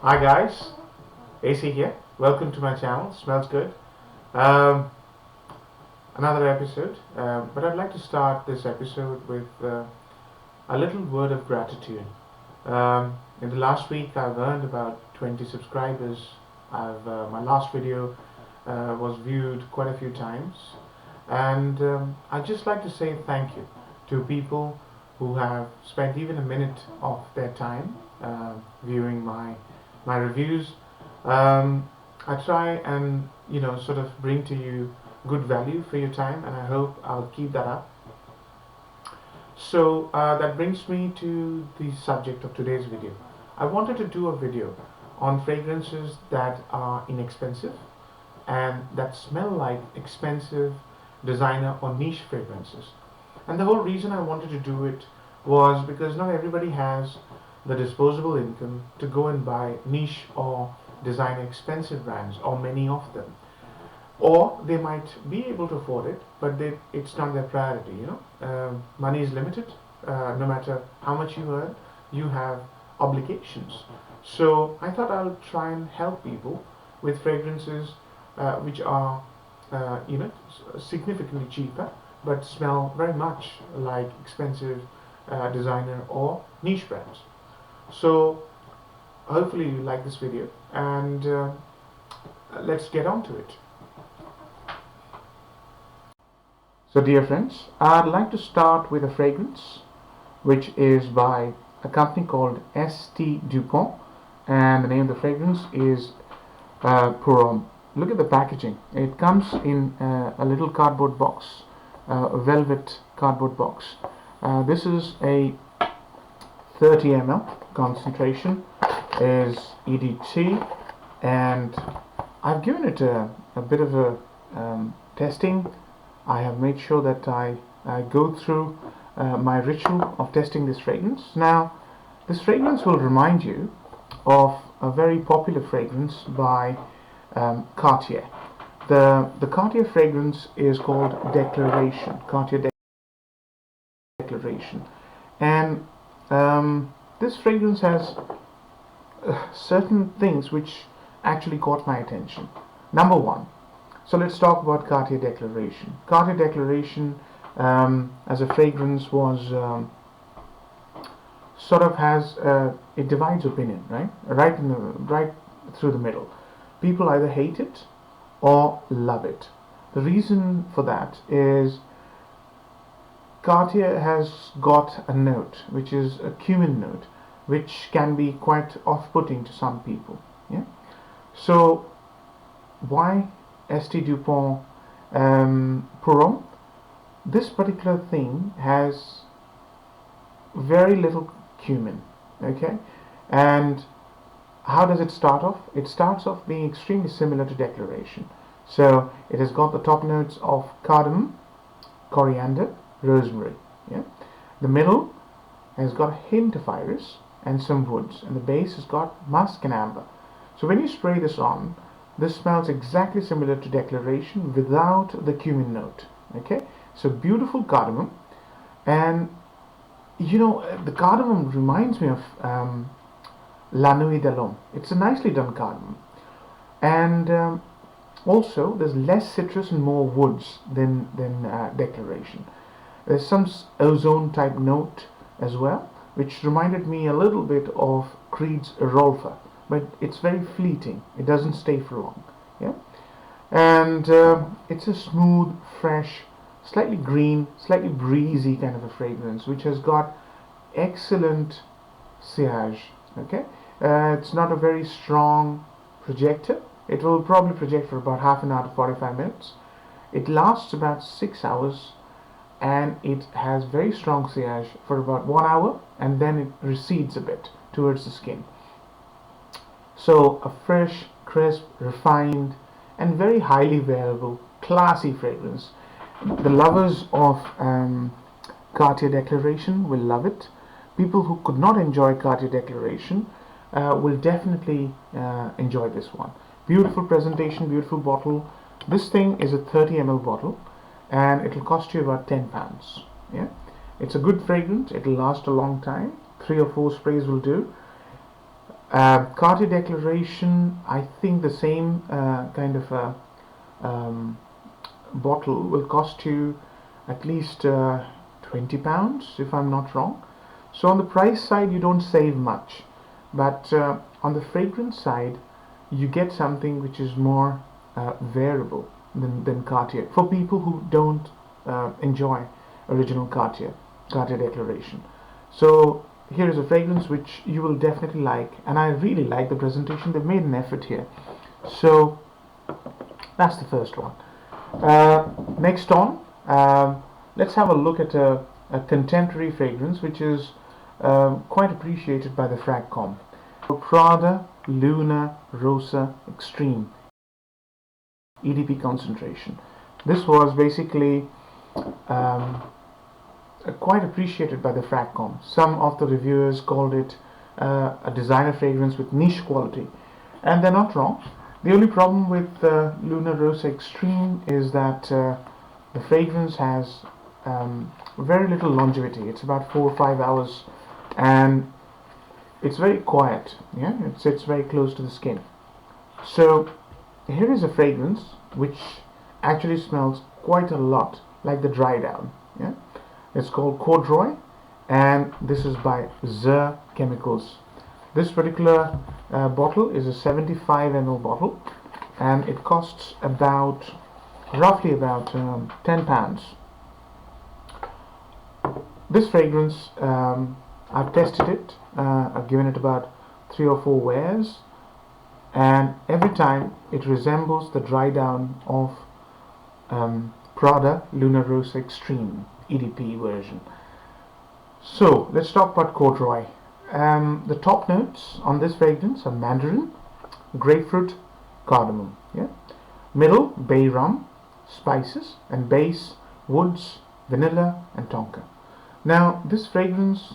Hi guys, AC here. Welcome to my channel, Smells Good. Um, Another episode, but I'd like to start this episode with a little word of gratitude. In the last week, I've earned about 20 subscribers. My last video was viewed quite a few times, and I'd just like to say thank you to people who have spent even a minute of their time viewing my reviews. I try and sort of bring to you good value for your time, and I hope I'll keep that up. So that brings me to the subject of today's video. I wanted to do a video on fragrances that are inexpensive and that smell like expensive designer or niche fragrances. And the whole reason I wanted to do it was because not everybody has the disposable income to go and buy niche or designer expensive brands, or many of them. Or they might be able to afford it, but it's not their priority. Money is limited. No matter how much you earn, you have obligations. So I thought I'll try and help people with fragrances which are significantly cheaper but smell very much like expensive designer or niche brands. So hopefully you like this video, and let's get on to it. So dear friends, I'd like to start with a fragrance which is by a company called Dupont, and the name of the fragrance is Homme. Look at the packaging. It comes in a little cardboard box, a velvet cardboard box. This is a 30 ml. Concentration is EDT, and I've given it a bit of a testing. I have made sure that I go through my ritual of testing this fragrance. Now, this fragrance will remind you of a very popular fragrance by Cartier. The Cartier fragrance is called Declaration. Cartier Declaration, and this fragrance has certain things which actually caught my attention. Number one, so let's talk about Cartier Declaration. Cartier Declaration as a fragrance was sort of has it divides opinion, right through the middle. People either hate it or love it. The reason for that is Cartier has got a note which is a cumin note, which can be quite off-putting to some people. Yeah. So why St. Dupont Homme? This particular thing has very little cumin. Okay, and how does it start off? It starts off being extremely similar to Declaration. So it has got the top notes of cardamom, coriander, rosemary. Yeah, the middle has got a hint of iris and some woods, and the base has got musk and amber. So when you spray this on, this smells exactly similar to Declaration without the cumin note. Okay, so beautiful cardamom, and the cardamom reminds me of La Nuit de l'Homme. It's a nicely done cardamom, and also there's less citrus and more woods than Declaration. There's some ozone type note as well, which reminded me a little bit of Creed's Rolfa, but it's very fleeting. It doesn't stay for long. Yeah, and it's a smooth, fresh, slightly green, slightly breezy kind of a fragrance, which has got excellent sillage. Okay, it's not a very strong projector. It will probably project for about half an hour to 45 minutes. It lasts about 6 hours, and it has very strong sillage for about 1 hour, and then it recedes a bit towards the skin. So a fresh, crisp, refined, and very highly wearable, classy fragrance. The lovers of Cartier Declaration will love it. People who could not enjoy Cartier Declaration will definitely enjoy this one. Beautiful presentation, beautiful bottle. This thing is a 30 ml bottle, and it'll cost you about £10. Yeah, it's a good fragrance. It'll last a long time. 3 or 4 sprays will do. Cartier Declaration, I think the same kind of um, bottle will cost you at least £20 if I'm not wrong. So on the price side you don't save much, but on the fragrance side you get something which is more variable than Cartier, for people who don't enjoy original Cartier Declaration. So here is a fragrance which you will definitely like, and I really like the presentation. They've made an effort here. So that's the first one. Next on, let's have a look at a contemporary fragrance which is quite appreciated by the frag com. Prada Luna Rosa Extreme EDP concentration. This was basically quite appreciated by the frag com. Some of the reviewers called it a designer fragrance with niche quality, and they're not wrong. The only problem with Luna Rosa Extreme is that the fragrance has very little longevity. It's about 4 or 5 hours, and it's very quiet. Yeah, it sits very close to the skin. So here is a fragrance which actually smells quite a lot like the dry down. Yeah, it's called Corduroy, and this is by Zirh Chemicals. This particular bottle is a 75 ml bottle, and it costs roughly about £10. This fragrance, I've tested it. I've given it about 3 or 4 wears, and every time it resembles the dry down of Prada Luna Rosa Extreme EDP version. So let's talk about Corduroy. The top notes on this fragrance are mandarin, grapefruit, cardamom. Yeah. Middle, bay rum, spices, and base, woods, vanilla, and tonka. Now this fragrance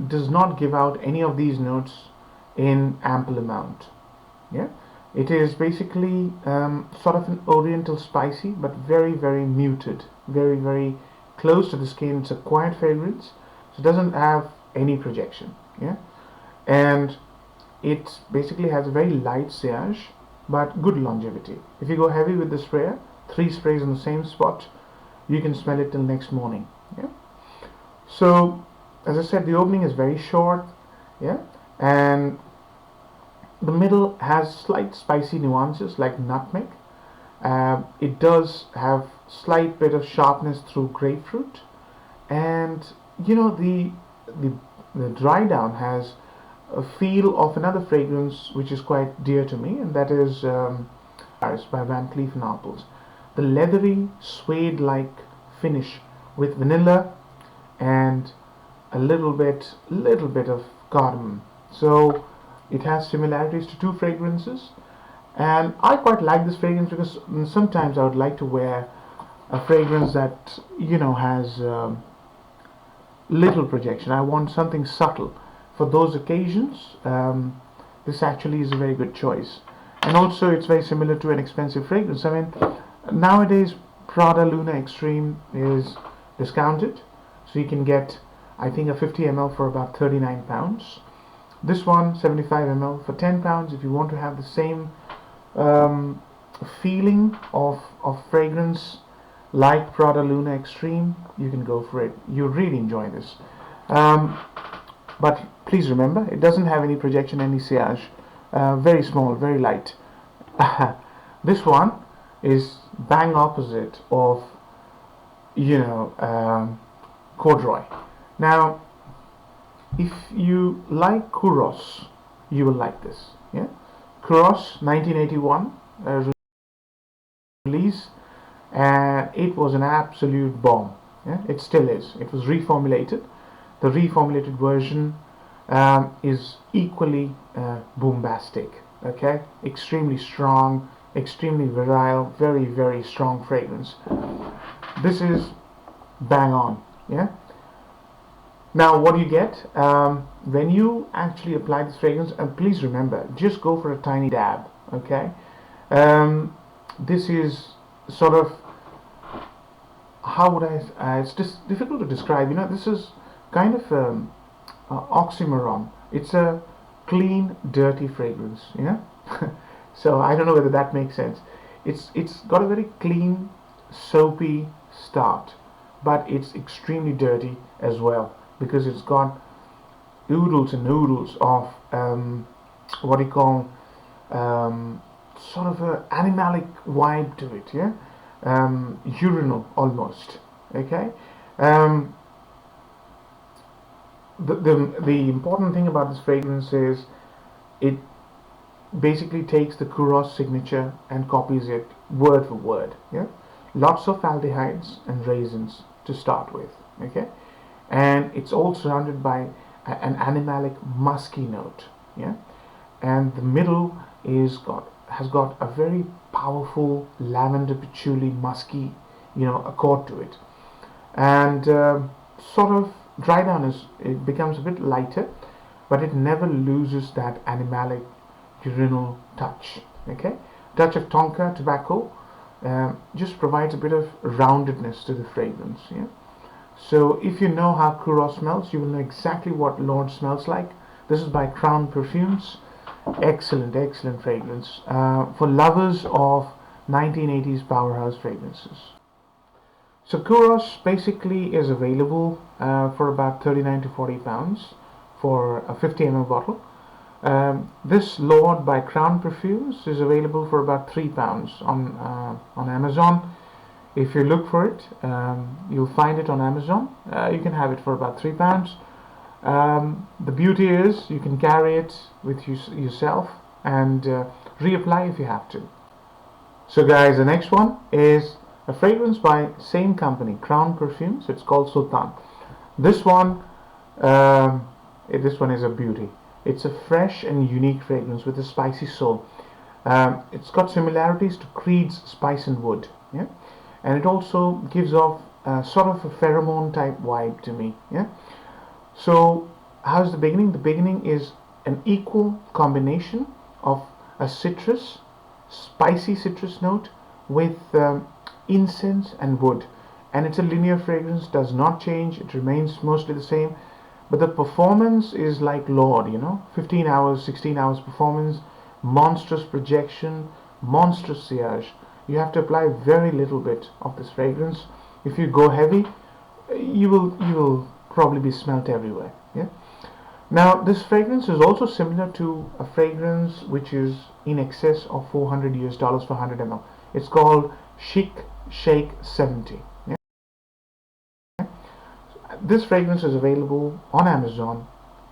does not give out any of these notes in ample amount. Yeah, it is basically sort of an oriental spicy, but very, very muted, very, very close to the skin. It's a quiet fragrance, so it doesn't have any projection. Yeah, and it basically has a very light sillage but good longevity. If you go heavy with the sprayer, 3 sprays on the same spot, you can smell it till next morning. Yeah, so as I said, the opening is very short. Yeah, and the middle has slight spicy nuances like nutmeg. It does have slight bit of sharpness through grapefruit, and you know the dry down has a feel of another fragrance which is quite dear to me, and that is by Van Cleef & Arpels. The leathery suede-like finish with vanilla and a little bit of cardamom. So it has similarities to 2 fragrances, and I quite like this fragrance because sometimes I would like to wear a fragrance that has little projection. I want something subtle. For those occasions, this actually is a very good choice. And also it's very similar to an expensive fragrance. I mean, nowadays Prada Luna Extreme is discounted, so you can get, I think, a 50 ml for about £39. This one, 75 ml, for £10. If you want to have the same feeling of fragrance like Prada Luna Extreme, you can go for it. You really enjoy this. But please remember, it doesn't have any projection, any sillage. Very small, very light. This one is bang opposite of Corduroy. Now if you like Kuros, you will like this. Yeah, Kuros 1981 release, and it was an absolute bomb. Yeah, it still is. It was reformulated. The reformulated version is equally bombastic. Okay, extremely strong, extremely virile, very, very strong fragrance. This is bang on. Yeah. Now what do you get when you actually apply this fragrance? And please remember, just go for a tiny dab. Okay, this is sort of, how would it's just difficult to describe. This is kind of oxymoron. It's a clean, dirty fragrance. Yeah. So I don't know whether that makes sense. It's got a very clean, soapy start, but it's extremely dirty as well because it's got oodles and oodles of what do you call sort of a animalic vibe to it. Yeah, urinal almost. Okay. Um, the important thing about this fragrance is it basically takes the Kuros signature and copies it word for word. Yeah, lots of aldehydes and raisins to start with. Okay, and it's all surrounded by an animalic musky note. Yeah, and the middle has got a very powerful lavender patchouli musky, accord to it, and sort of dry down is it becomes a bit lighter, but it never loses that animalic urinal touch. Okay, touch of tonka tobacco just provides a bit of roundedness to the fragrance. Yeah, so if you know how Kuro smells, you will know exactly what Lord smells like. This is by Crown Perfumes. Excellent, excellent fragrance for lovers of 1980s powerhouse fragrances. So Kuros basically is available for about 39 to 40 pounds for a 50 ml bottle. This Lord by Crown Perfumes is available for about £3 on Amazon. If you look for it, you'll find it on Amazon. You can have it for about £3. The beauty is you can carry it with yourself and reapply if you have to. So guys, the next one is a fragrance by same company, Crown Perfumes. It's called Sultan. This one, this one is a beauty. It's a fresh and unique fragrance with a spicy soul. It's got similarities to Creed's Spice and Wood. Yeah, and it also gives off sort of a pheromone type vibe to me. Yeah. So how's the beginning? The beginning is an equal combination of a spicy citrus note with incense and wood, and it's a linear fragrance, does not change, it remains mostly the same, but the performance is like Lord, 15 hours, 16 hours performance, monstrous projection, monstrous sillage. You have to apply very little bit of this fragrance. If you go heavy, you will probably be smelt everywhere. Yeah. Now this fragrance is also similar to a fragrance which is in excess of $400 for 100 ml. It's called Chic Shake 70. Yeah? This fragrance is available on Amazon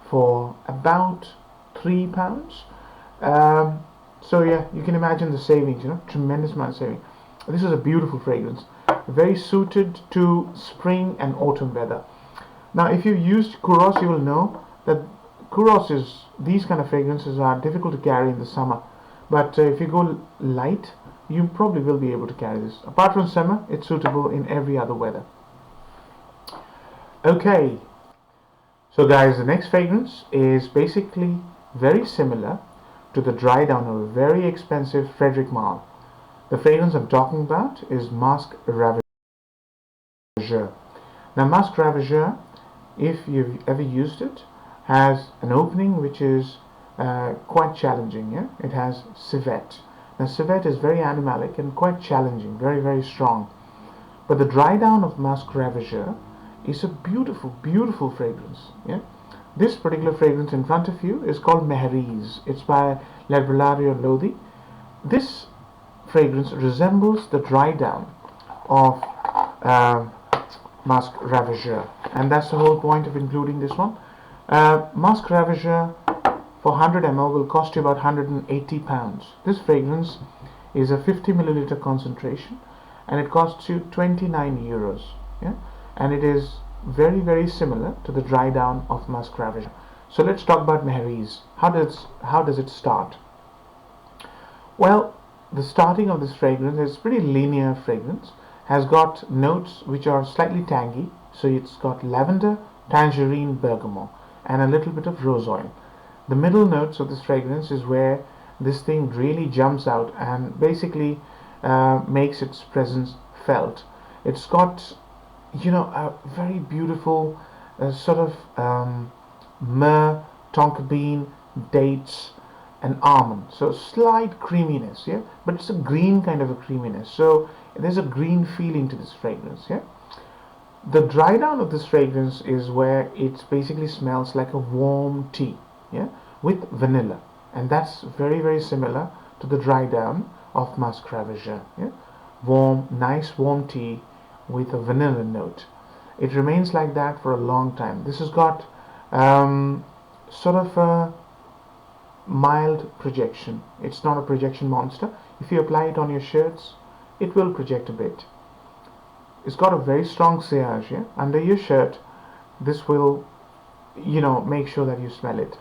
for about £3. So yeah, you can imagine the savings, tremendous amount of saving. This is a beautiful fragrance, very suited to spring and autumn weather. Now if you used Kuros, you will know that these kind of fragrances are difficult to carry in the summer, but if you go light, you probably will be able to carry this. Apart from summer, it's suitable in every other weather. Okay, so guys, the next fragrance is basically very similar to the dry down of a very expensive Frederic Malle. The fragrance I'm talking about is Masque Ravageur. Now Masque Ravageur, if you've ever used it, has an opening which is quite challenging. Yeah? It has civet. Now civet is very animalic and quite challenging, very very strong. But the dry down of Masque Ravageur is a beautiful, beautiful fragrance. Yeah? This particular fragrance in front of you is called Maharise. It's by L'Herbolario Lodi. This fragrance resembles the dry down of Masque Ravageur, and that's the whole point of including this one. Masque Ravageur for 100 ml will cost you about £180. This fragrance is a 50 milliliter concentration, and it costs you €29. Yeah, and it is very very similar to the dry down of Masque Ravageur. So let's talk about Maharise. How does it start? Well, the starting of this fragrance is pretty linear fragrance. Has got notes which are slightly tangy. So it's got lavender, tangerine, bergamot, and a little bit of rose oil. The middle notes of this fragrance is where this thing really jumps out and basically makes its presence felt. It's got, a very beautiful sort of myrrh, tonka bean, dates, and almond. So slight creaminess, yeah, but it's a green kind of a creaminess. So there's a green feeling to this fragrance, yeah. The dry down of this fragrance is where it basically smells like a warm tea, yeah, with vanilla, and that's very very similar to the dry down of Musk Ravageur, yeah, warm, nice warm tea with a vanilla note. It remains like that for a long time. This has got sort of a mild projection. It's not a projection monster. If you apply it on your shirts, it will project a bit. It's got a very strong sillage, yeah? Under your shirt. This will, make sure that you smell it.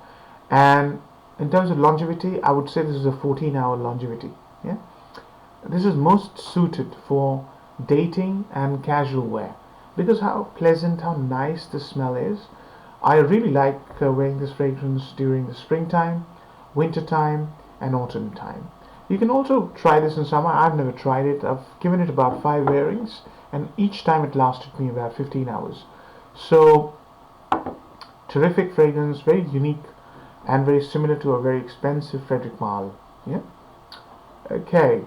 And in terms of longevity, I would say this is a 14-hour longevity, yeah. This is most suited for dating and casual wear because how pleasant, how nice the smell is. I really like wearing this fragrance during the springtime, winter time, and autumn time. You can also try this in summer. I've never tried it. I've given it about 5 wearings, and each time it lasted me about 15 hours. So, terrific fragrance, very unique, and very similar to a very expensive Frederic Malle. Yeah. Okay.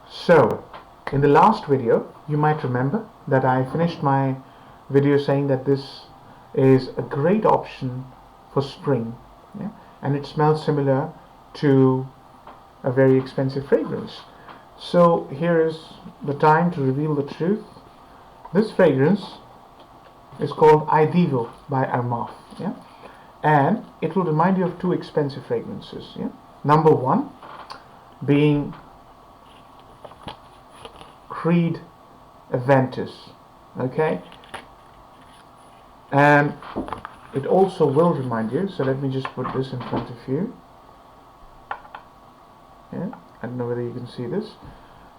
So, in the last video, you might remember that I finished my video saying that this is a great option for spring, yeah? And it smells similar to a very expensive fragrance. So here is the time to reveal the truth. This fragrance is called Idivo by Amar, yeah? And it will remind you of 2 expensive fragrances, yeah? Number 1 being Creed Aventus, okay, and it also will remind you, so let me just put this in front of you, yeah, I don't know whether you can see this,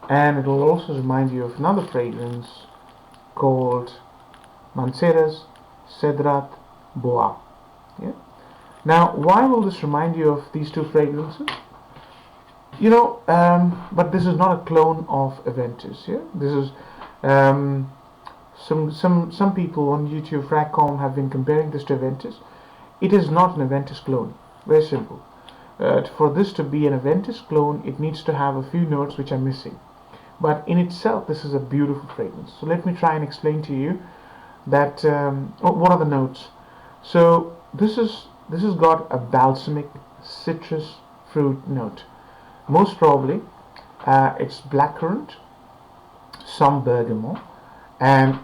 and it will also remind you of another fragrance called Mancera's Cedrat Bois, yeah. Now why will this remind you of these 2 fragrances? But this is not a clone of Aventus. Yeah, this is some people on YouTube, Fragcom, have been comparing this to Aventus. It is not an Aventus clone. Very simple. For this to be an Aventus clone, it needs to have a few notes which are missing. But in itself, this is a beautiful fragrance. So let me try and explain to you that what are the notes. So this has got a balsamic citrus fruit note. Most probably it's blackcurrant, some bergamot, and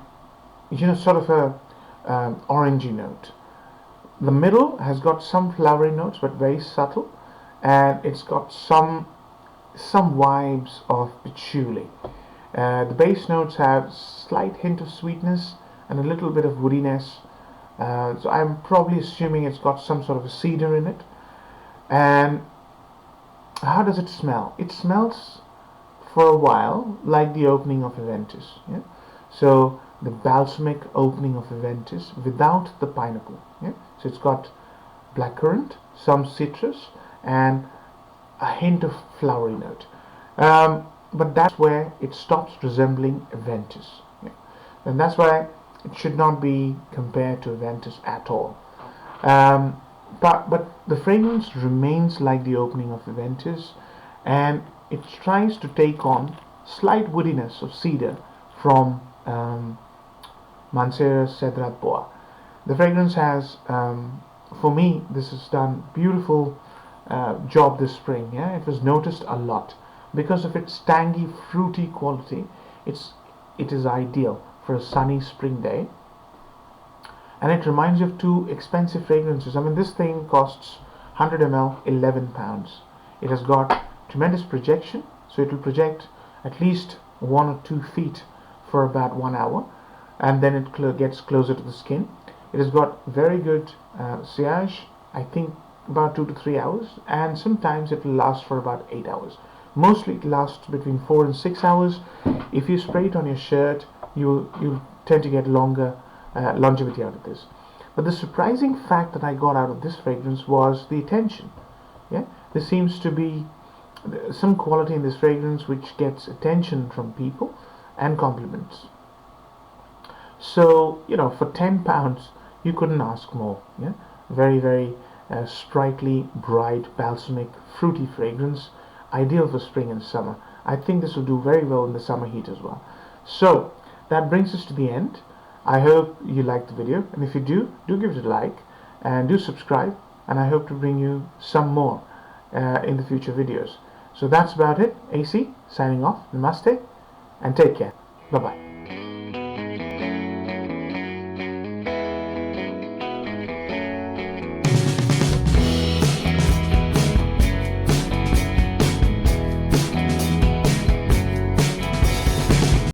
sort of a orangey note. The middle has got some flowery notes but very subtle, and it's got some vibes of patchouli. The base notes have slight hint of sweetness and a little bit of woodiness, so I'm probably assuming it's got some sort of a cedar in it. And how does it smell? It smells for a while like the opening of Aventus, yeah? So the balsamic opening of Aventus without the pineapple, yeah? So it's got blackcurrant, some citrus, and a hint of flowery note, but that's where it stops resembling Aventus, yeah? And that's why it should not be compared to Aventus at all. But the fragrance remains like the opening of Aventus, and it tries to take on slight woodiness of cedar from Mancera's Cedrat Bois. The fragrance has, for me, this has done beautiful job this spring. Yeah, it was noticed a lot because of its tangy, fruity quality. It is ideal for a sunny spring day. And it reminds you of 2 expensive fragrances. I mean, this thing costs 100 ml, £11. It has got tremendous projection, so it will project at least 1 or 2 feet for about 1 hour, and then it gets closer to the skin. It has got very good sillage, I think about 2 to 3 hours, and sometimes it will last for about 8 hours. Mostly it lasts between 4 and 6 hours. If you spray it on your shirt, you'll tend to get longer longevity out of this. But the surprising fact that I got out of this fragrance was the attention. Yeah, there seems to be some quality in this fragrance which gets attention from people and compliments. So for £10 you couldn't ask more. Yeah, very very a sprightly, bright, balsamic, fruity fragrance, ideal for spring and summer. I think this will do very well in the summer heat as well. So that brings us to the end. I hope you liked the video, and if you do give it a like and do subscribe, and I hope to bring you some more in the future videos. So that's about it. AC signing off. Namaste and take care. Bye bye.